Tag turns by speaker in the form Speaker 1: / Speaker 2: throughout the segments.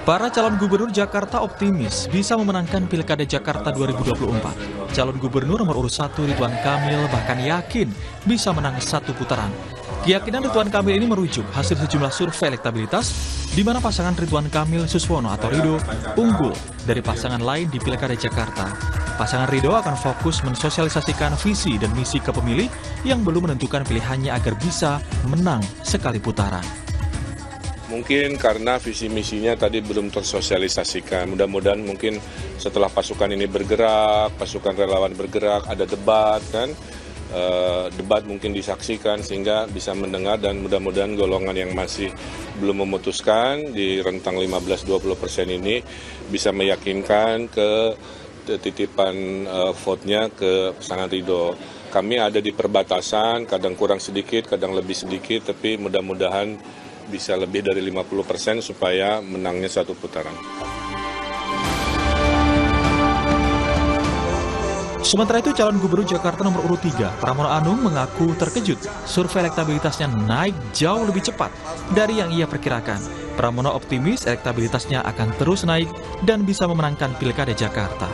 Speaker 1: Para calon gubernur Jakarta optimis bisa memenangkan Pilkada Jakarta 2024. Calon gubernur nomor urut 1 Ridwan Kamil bahkan yakin bisa menang satu putaran. Keyakinan Ridwan Kamil ini merujuk hasil sejumlah survei elektabilitas di mana pasangan Ridwan Kamil Suswono atau Ridho unggul dari pasangan lain di Pilkada Jakarta. Pasangan Ridho akan fokus mensosialisasikan visi dan misi ke pemilih yang belum menentukan pilihannya agar bisa menang sekali putaran.
Speaker 2: Mungkin karena visi misinya tadi belum tersosialisasikan. Mudah-mudahan mungkin setelah pasukan ini bergerak, pasukan relawan bergerak, ada debat kan, debat mungkin disaksikan sehingga bisa mendengar dan mudah-mudahan golongan yang masih belum memutuskan di rentang 15-20% ini bisa meyakinkan ke titipan vote-nya ke pasangan Ridho. Kami ada di perbatasan, kadang kurang sedikit, kadang lebih sedikit, tapi mudah-mudahan bisa lebih dari 50% supaya menangnya satu putaran.
Speaker 1: Sementara itu calon gubernur Jakarta nomor urut 3, Pramono Anung mengaku terkejut. Survei elektabilitasnya naik jauh lebih cepat dari yang ia perkirakan. Pramono optimis elektabilitasnya akan terus naik dan bisa memenangkan Pilkada Jakarta.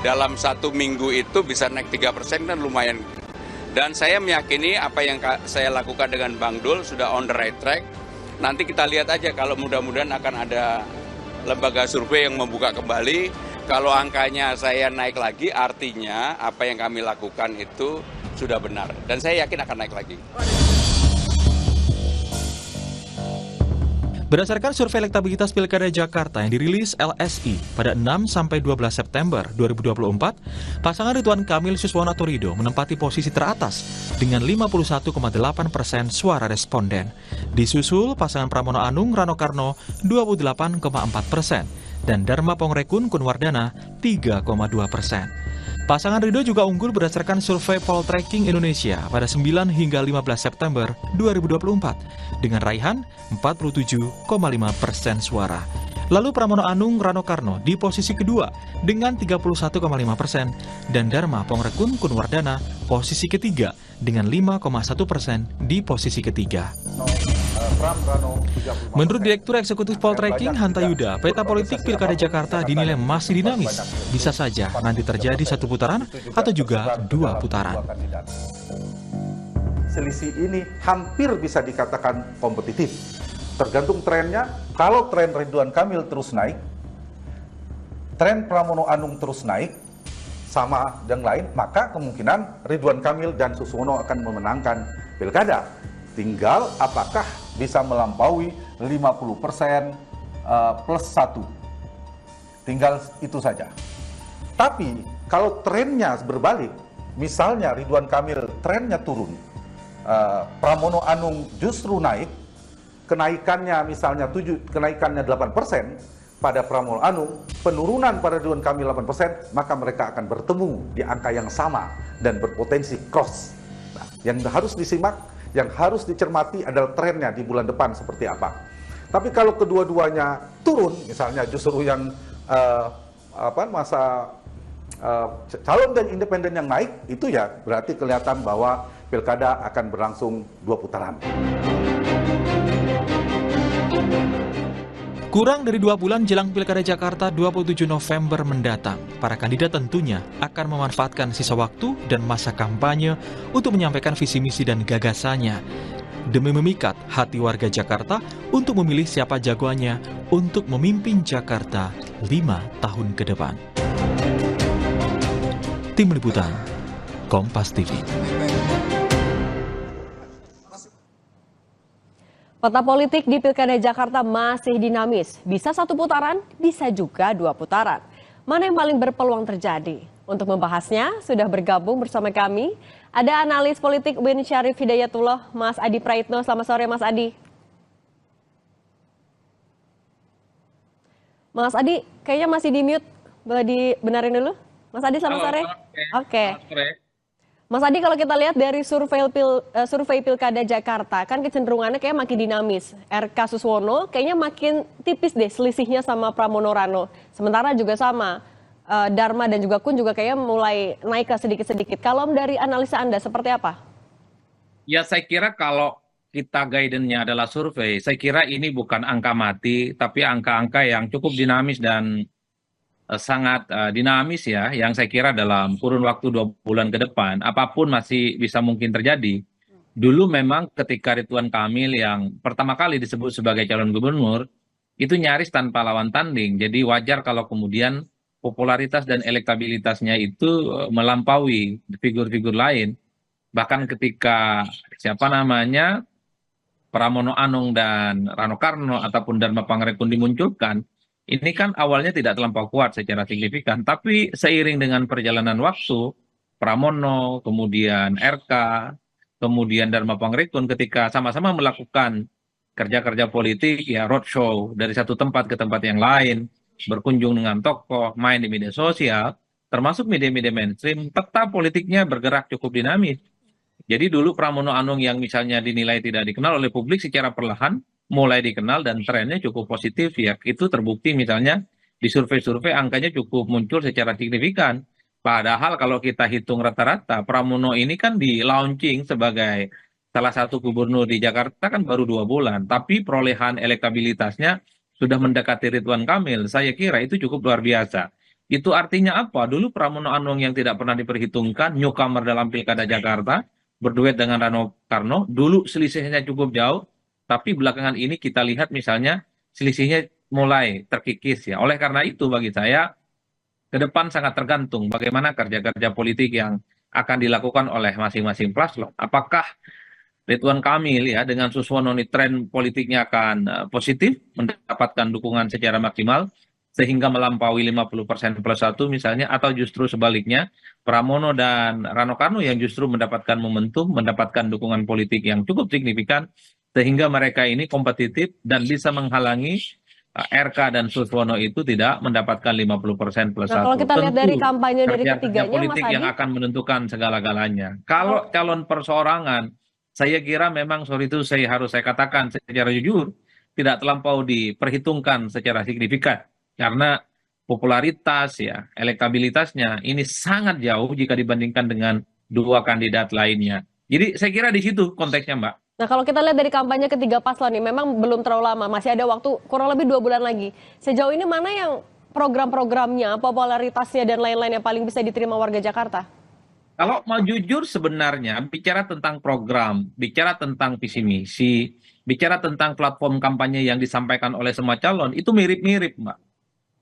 Speaker 3: Dalam satu minggu itu bisa naik 3% kan lumayan. Dan saya meyakini apa yang saya lakukan dengan Bang Dul sudah on the right track. Nanti kita lihat aja kalau mudah-mudahan akan ada lembaga survei yang membuka kembali. Kalau angkanya saya naik lagi, artinya apa yang kami lakukan itu sudah benar. Dan saya yakin akan naik lagi.
Speaker 1: Berdasarkan survei elektabilitas Pilkada Jakarta yang dirilis LSI pada 6-12 September 2024, pasangan Ridwan Kamil Suswono atau Ridho menempati posisi teratas dengan 51,8% suara responden. Disusul pasangan Pramono Anung Rano Karno 28,4% dan Dharma Pongrekun Kunwardana 3,2%. Pasangan Ridho juga unggul berdasarkan survei Poltreking Indonesia pada 9 hingga 15 September 2024 dengan raihan 47,5% suara. Lalu Pramono Anung Rano Karno di posisi kedua dengan 31,5% dan Dharma Pongrekun Kunwardana posisi ketiga dengan 5,1% di posisi ketiga. Menurut Direktur Eksekutif Poltreking Hanta Yuda, peta politik Pilkada Jakarta dinilai masih dinamis. Bisa saja nanti terjadi satu putaran atau juga dua putaran.
Speaker 4: Selisih ini hampir bisa dikatakan kompetitif. Tergantung trennya, kalau tren Ridwan Kamil terus naik, tren Pramono Anung terus naik, sama yang lain, maka kemungkinan Ridwan Kamil dan Suswono akan memenangkan Pilkada. Tinggal apakah bisa melampaui 50% plus 1. Tinggal itu saja. Tapi kalau trennya berbalik, misalnya Ridwan Kamil trennya turun, Pramono Anung justru naik, kenaikannya misalnya 8% pada Pramono Anung, penurunan pada Ridwan Kamil 8%, maka mereka akan bertemu di angka yang sama dan berpotensi cross. Nah, yang harus disimak, yang harus dicermati adalah trennya di bulan depan seperti apa. Tapi kalau kedua-duanya turun, misalnya justru yang calon dan independen yang naik, itu ya berarti kelihatan bahwa Pilkada akan berlangsung 2 putaran.
Speaker 1: Kurang dari 2 bulan jelang Pilkada Jakarta 27 November mendatang, para kandidat tentunya akan memanfaatkan sisa waktu dan masa kampanye untuk menyampaikan visi misi dan gagasannya demi memikat hati warga Jakarta untuk memilih siapa jagoannya untuk memimpin Jakarta 5 tahun ke depan. Tim Liputan, Kompas TV.
Speaker 5: Peta politik di Pilkada Jakarta masih dinamis. Bisa satu putaran, bisa juga 2 putaran. Mana yang paling berpeluang terjadi? Untuk membahasnya, sudah bergabung bersama kami, ada analis politik UIN Syarif Hidayatullah, Mas Adi Praitno. Selamat sore, Mas Adi. Mas Adi, kayaknya masih di mute. Boleh dibenarin dulu? Mas Adi, selamat sore. Oke. Mas Adi, kalau kita lihat dari survei Pilkada Jakarta, kan kecenderungannya kayak makin dinamis. RK Suswono kayaknya makin tipis deh selisihnya sama Pramono Rano. Sementara juga sama, Dharma dan juga Kun juga kayaknya mulai naik ke sedikit-sedikit. Kalau dari analisa Anda seperti apa?
Speaker 6: Ya saya kira kalau kita guidance-nya adalah survei, saya kira ini bukan angka mati, tapi angka-angka yang cukup dinamis dan sangat dinamis ya, yang saya kira dalam kurun waktu 2 bulan ke depan, apapun masih bisa mungkin terjadi. Dulu memang ketika Ridwan Kamil yang pertama kali disebut sebagai calon gubernur, itu nyaris tanpa lawan tanding. Jadi wajar kalau kemudian popularitas dan elektabilitasnya itu melampaui figur-figur lain. Bahkan ketika siapa namanya Pramono Anung dan Rano Karno ataupun Dharma Pangerekun dimunculkan, ini kan awalnya tidak terlampau kuat secara signifikan, tapi seiring dengan perjalanan waktu, Pramono, kemudian RK, kemudian Dharma Pangerekun ketika sama-sama melakukan kerja-kerja politik, ya roadshow dari satu tempat ke tempat yang lain, berkunjung dengan tokoh, main di media sosial, termasuk media-media mainstream, peta politiknya bergerak cukup dinamis. Jadi dulu Pramono Anung yang misalnya dinilai tidak dikenal oleh publik secara perlahan mulai dikenal dan trennya cukup positif ya. Itu terbukti misalnya di survei-survei angkanya cukup muncul secara signifikan. Padahal kalau kita hitung rata-rata Pramono ini kan di launching sebagai salah satu gubernur di Jakarta kan baru 2 bulan. Tapi perolehan elektabilitasnya sudah mendekati Ridwan Kamil. Saya kira itu cukup luar biasa. Itu artinya apa? Dulu Pramono Anung yang tidak pernah diperhitungkan, newcomer dalam Pilkada Jakarta, berduet dengan Rano Karno, dulu selisihnya cukup jauh, tapi belakangan ini kita lihat misalnya selisihnya mulai terkikis ya. Oleh karena itu bagi saya, ke depan sangat tergantung bagaimana kerja-kerja politik yang akan dilakukan oleh masing-masing paslon. Apakah Ridwan Kamil ya dengan Suswono ini tren politiknya akan positif, mendapatkan dukungan secara maksimal, sehingga melampaui 50% plus 1 misalnya, atau justru sebaliknya Pramono dan Rano Karno yang justru mendapatkan momentum, mendapatkan dukungan politik yang cukup signifikan, sehingga mereka ini kompetitif dan bisa menghalangi RK dan Suswono itu tidak mendapatkan 50% plus 1.
Speaker 5: Nah, kalau kita lihat dari kampanye dari ketiganya,
Speaker 6: politik
Speaker 5: Mas Adi,
Speaker 6: yang akan menentukan segala-galanya. Kalau calon perseorangan, saya kira memang sorry itu saya katakan secara jujur, tidak terlampau diperhitungkan secara signifikan. Karena popularitas ya, elektabilitasnya ini sangat jauh jika dibandingkan dengan 2 kandidat lainnya. Jadi saya kira di situ konteksnya, Mbak.
Speaker 5: nah kalau kita lihat dari kampanye ketiga paslon nih, memang belum terlalu lama, masih ada waktu kurang lebih 2 bulan lagi. Sejauh ini mana yang program-programnya, popularitasnya dan lain-lain yang paling bisa diterima warga Jakarta?
Speaker 6: Kalau mau jujur sebenarnya bicara tentang program, bicara tentang visi misi, bicara tentang platform kampanye yang disampaikan oleh semua calon itu mirip-mirip, Mbak.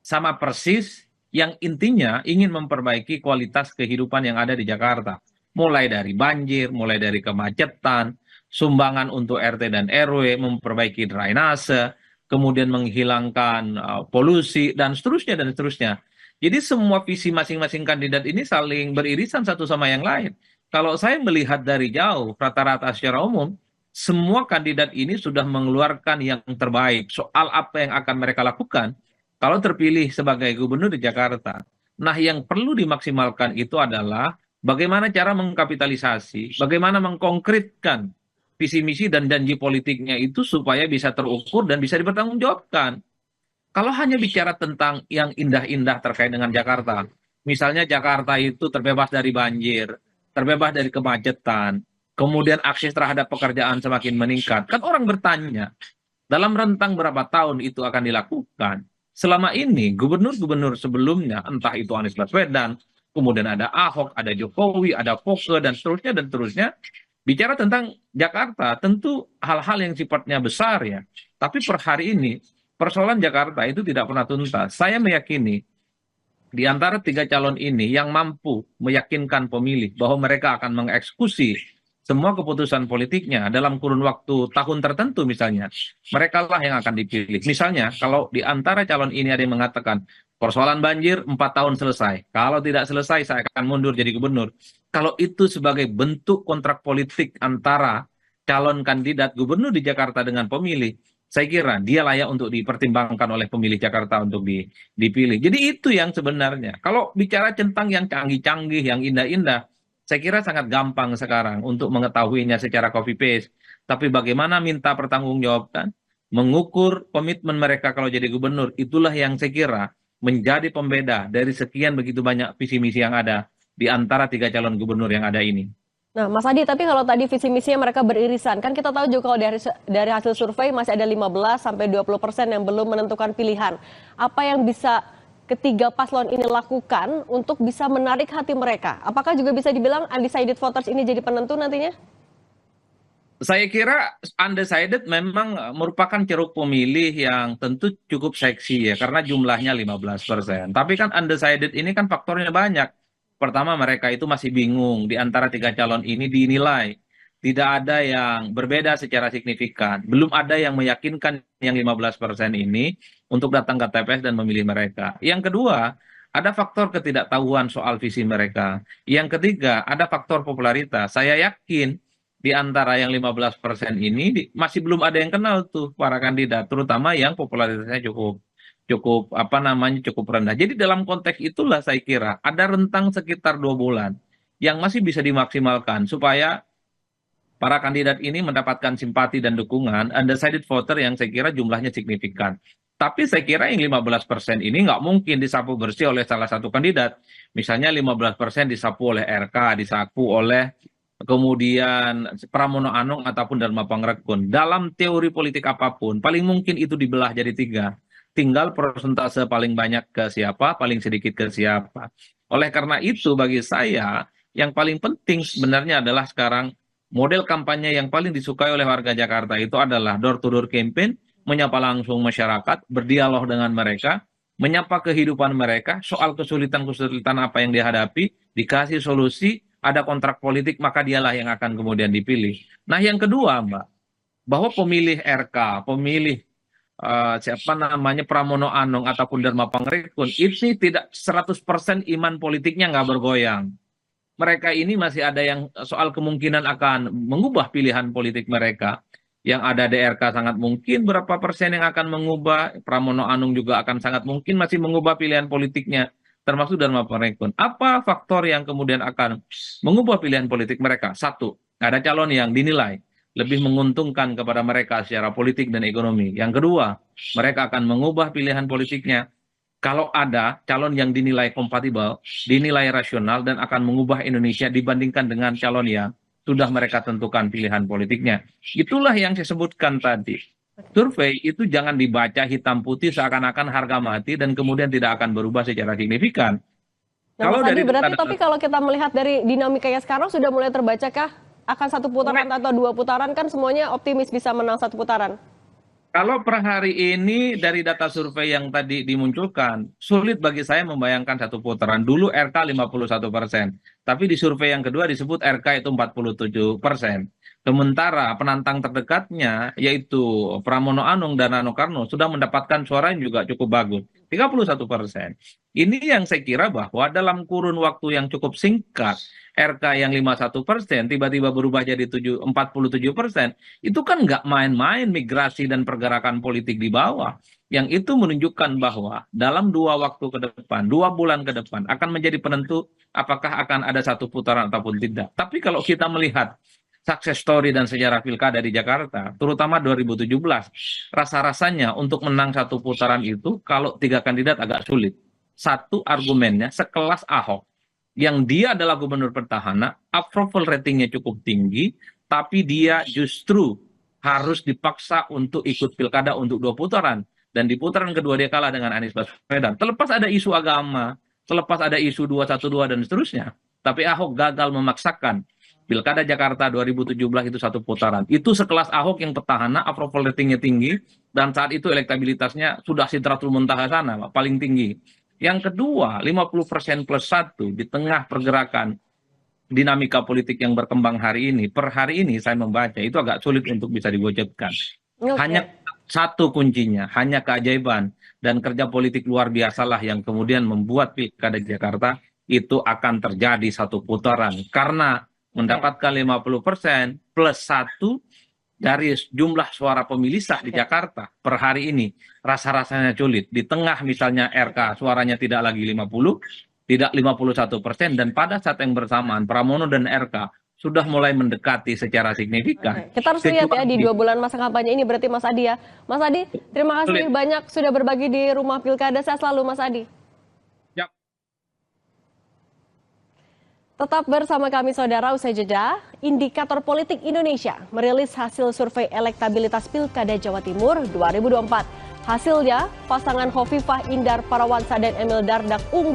Speaker 6: Sama persis yang intinya ingin memperbaiki kualitas kehidupan yang ada di Jakarta. Mulai dari banjir, mulai dari kemacetan, sumbangan untuk RT dan RW, memperbaiki drainase, kemudian menghilangkan polusi, dan seterusnya, dan seterusnya. Jadi semua visi masing-masing kandidat ini saling beririsan satu sama yang lain. Kalau saya melihat dari jauh, rata-rata secara umum, semua kandidat ini sudah mengeluarkan yang terbaik soal apa yang akan mereka lakukan kalau terpilih sebagai gubernur di Jakarta. Nah, yang perlu dimaksimalkan itu adalah bagaimana cara mengkapitalisasi, bagaimana mengkonkretkan visi misi dan janji politiknya itu supaya bisa terukur dan bisa dipertanggungjawabkan. Kalau hanya bicara tentang yang indah-indah terkait dengan Jakarta, misalnya Jakarta itu terbebas dari banjir, terbebas dari kemacetan, kemudian akses terhadap pekerjaan semakin meningkat, kan orang bertanya, dalam rentang berapa tahun itu akan dilakukan? Selama ini gubernur-gubernur sebelumnya, entah itu Anies Baswedan, kemudian ada Ahok, ada Jokowi, ada Foke, dan seterusnya, bicara tentang Jakarta, tentu hal-hal yang sifatnya besar ya. Tapi per hari ini, persoalan Jakarta itu tidak pernah tuntas. Saya meyakini, di antara 3 calon ini yang mampu meyakinkan pemilih bahwa mereka akan mengeksekusi semua keputusan politiknya dalam kurun waktu tahun tertentu misalnya, mereka lah yang akan dipilih. Misalnya, kalau di antara calon ini ada yang mengatakan, persoalan banjir 4 tahun selesai. Kalau tidak selesai, saya akan mundur jadi gubernur. Kalau itu sebagai bentuk kontrak politik antara calon kandidat gubernur di Jakarta dengan pemilih, saya kira dia layak untuk dipertimbangkan oleh pemilih Jakarta untuk dipilih. Jadi itu yang sebenarnya. Kalau bicara tentang yang canggih-canggih, yang indah-indah, saya kira sangat gampang sekarang untuk mengetahuinya secara copy-paste. Tapi bagaimana minta pertanggungjawaban, mengukur komitmen mereka kalau jadi gubernur, itulah yang saya kira menjadi pembeda dari sekian begitu banyak visi misi yang ada di antara 3 calon gubernur yang ada ini.
Speaker 5: Nah, Mas Adi, tapi kalau tadi visi misinya mereka beririsan, kan kita tahu juga kalau dari hasil survei masih ada 15-20% yang belum menentukan pilihan. Apa yang bisa ketiga paslon ini lakukan untuk bisa menarik hati mereka? Apakah juga bisa dibilang undecided voters ini jadi penentu nantinya?
Speaker 6: Saya kira undecided memang merupakan ceruk pemilih yang tentu cukup seksi ya, karena jumlahnya 15%. Tapi kan undecided ini kan faktornya banyak. Pertama, mereka itu masih bingung di antara tiga calon ini dinilai. Tidak ada yang berbeda secara signifikan. Belum ada yang meyakinkan yang 15% ini untuk datang ke TPS dan memilih mereka. Yang kedua, ada faktor ketidaktahuan soal visi mereka. Yang ketiga, ada faktor popularitas. Saya yakin di antara yang 15% ini masih belum ada yang kenal tuh para kandidat, terutama yang popularitasnya cukup cukup apa namanya cukup rendah. Jadi dalam konteks itulah saya kira ada rentang sekitar 2 bulan yang masih bisa dimaksimalkan supaya para kandidat ini mendapatkan simpati dan dukungan undecided voter yang saya kira jumlahnya signifikan. Tapi saya kira yang 15% ini nggak mungkin disapu bersih oleh salah satu kandidat. Misalnya 15% disapu oleh RK, disapu oleh kemudian Pramono Anung ataupun Dharma Pangrekun. Dalam teori politik apapun, paling mungkin itu dibelah jadi 3. Tinggal persentase paling banyak ke siapa, paling sedikit ke siapa. Oleh karena itu, bagi saya, yang paling penting sebenarnya adalah sekarang model kampanye yang paling disukai oleh warga Jakarta itu adalah door-to-door campaign, menyapa langsung masyarakat, berdialog dengan mereka, menyapa kehidupan mereka, soal kesulitan-kesulitan apa yang dihadapi, dikasih solusi, ada kontrak politik, maka dialah yang akan kemudian dipilih. Nah, yang kedua, Mbak, bahwa pemilih RK, pemilih siapa namanya Pramono Anung ataupun Dharma Pangrekun, ini tidak 100% iman politiknya nggak bergoyang. Mereka ini masih ada yang soal kemungkinan akan mengubah pilihan politik mereka. Yang ada DRK sangat mungkin berapa persen yang akan mengubah, Pramono Anung juga akan sangat mungkin masih mengubah pilihan politiknya, termasuk Dharma Pangrekun. Apa faktor yang kemudian akan mengubah pilihan politik mereka? Satu, ada calon yang dinilai lebih menguntungkan kepada mereka secara politik dan ekonomi. Yang kedua, mereka akan mengubah pilihan politiknya kalau ada calon yang dinilai kompatibel, dinilai rasional, dan akan mengubah Indonesia dibandingkan dengan calon yang sudah mereka tentukan pilihan politiknya. Itulah yang saya sebutkan tadi. Survei itu jangan dibaca hitam putih seakan-akan harga mati dan kemudian tidak akan berubah secara signifikan.
Speaker 5: Nah, kalau dari berarti tapi kalau kita melihat dari dinamikanya sekarang sudah mulai terbacakah akan 1 putaran atau 2 putaran, kan semuanya optimis bisa menang 1 putaran?
Speaker 6: Kalau per hari ini dari data survei yang tadi dimunculkan, sulit bagi saya membayangkan 1 putaran. Dulu RK 51%, tapi di survei yang kedua disebut RK itu 47%. Sementara penantang terdekatnya yaitu Pramono Anung dan Rano Karno sudah mendapatkan suara yang juga cukup bagus, 31%. Ini yang saya kira bahwa dalam kurun waktu yang cukup singkat, RK yang 51% tiba-tiba berubah jadi 47%, itu kan nggak main-main migrasi dan pergerakan politik di bawah. Yang itu menunjukkan bahwa dalam 2 waktu ke depan, 2 bulan ke depan akan menjadi penentu apakah akan ada 1 putaran ataupun tidak. Tapi kalau kita melihat success story dan sejarah pilkada di Jakarta, terutama 2017, rasa-rasanya untuk menang 1 putaran itu kalau 3 kandidat agak sulit. Satu, argumennya sekelas Ahok, yang dia adalah gubernur petahana, approval ratingnya cukup tinggi, tapi dia justru harus dipaksa untuk ikut pilkada untuk 2 putaran. Dan di putaran kedua dia kalah dengan Anies Baswedan. Terlepas ada isu agama, terlepas ada isu 212 dan seterusnya, tapi Ahok gagal memaksakan Pilkada Jakarta 2017 itu 1 putaran. Itu sekelas Ahok yang petahana, approval ratingnya tinggi, dan saat itu elektabilitasnya sudah sidratul muntaha sana, paling tinggi. Yang kedua, 50% plus 1 di tengah pergerakan dinamika politik yang berkembang hari ini, per hari ini saya membaca itu agak sulit untuk bisa digocekkan. Hanya satu kuncinya, hanya keajaiban dan kerja politik luar biasalah yang kemudian membuat Pilkada Jakarta itu akan terjadi 1 putaran. Karena mendapatkan 50% plus 1 dari jumlah suara pemilih sah di Jakarta per hari ini, rasa-rasanya sulit. Di tengah misalnya RK suaranya tidak lagi 50, tidak 51%, dan pada saat yang bersamaan Pramono dan RK sudah mulai mendekati secara signifikan.
Speaker 5: Kita harus lihat ya di 2 bulan masa kampanye ini berarti Mas Adi ya. Mas Adi, terima kasih banyak sudah berbagi di Rumah Pilkada. Sehat selalu Mas Adi. Tetap bersama kami saudara, usai jeda, Indikator Politik Indonesia merilis hasil survei elektabilitas Pilkada Jawa Timur 2024. Hasilnya, pasangan Khofifah Indar Parawansa dan Emil Dardak unggul